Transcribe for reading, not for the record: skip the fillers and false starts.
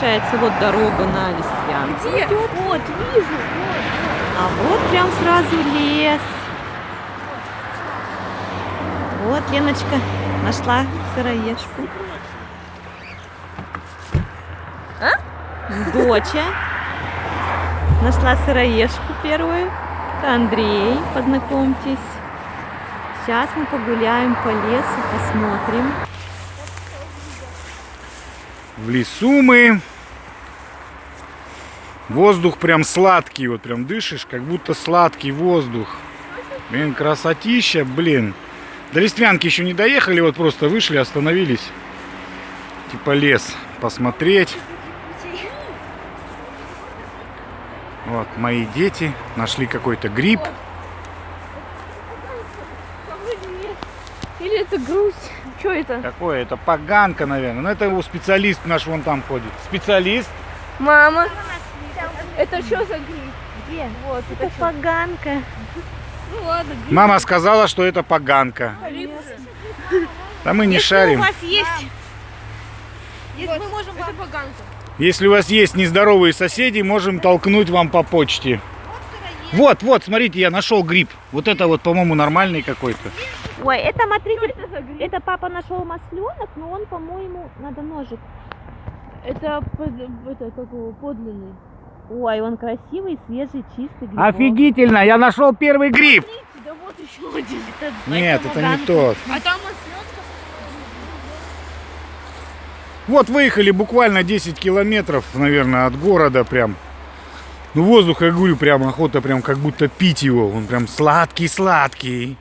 получается, вот дорога на Листвянку. Где? Вот, вижу. А вот прям сразу лес. Вот Леночка нашла сыроежку. Доча нашла сыроежку первую. Это Андрей, познакомьтесь. Сейчас мы погуляем по лесу, посмотрим. В лесу мы. Воздух прям сладкий, вот прям дышишь, как будто сладкий воздух. Блин, красотища, блин. До Листвянки еще не доехали, вот просто вышли, остановились. Типа лес посмотреть. Вот мои дети нашли какой-то гриб. Или это грусть? Что это? Какое? Это поганка, наверное. Ну это его специалист наш вон там ходит. Специалист. Мама. Это что за гриб? Где? Вот, Это поганка. Ну ладно, гриб. Мама сказала, что это поганка. Гриб. Да мы не Если шарим. у вас есть, если Вот, мы можем это вам... поганка. Если у вас есть нездоровые соседи, можем толкнуть вам по почте. Вот, вот, смотрите, я нашел гриб. Вот это вот, по-моему, нормальный какой-то. Ой, это, смотрите, Что это за гриб? это папа нашел масленок, но он, по-моему, надо ножик. Это как его, подлинный. Ой, он красивый, свежий, чистый грибок. Офигительно, я нашел первый гриб. Да вот еще один. Нет, это не поганка. тот. А там осленка. Вот выехали буквально 10 километров, наверное, от города прям. Ну воздух, я говорю, прям охота прям как будто пить его. Он прям сладкий-сладкий.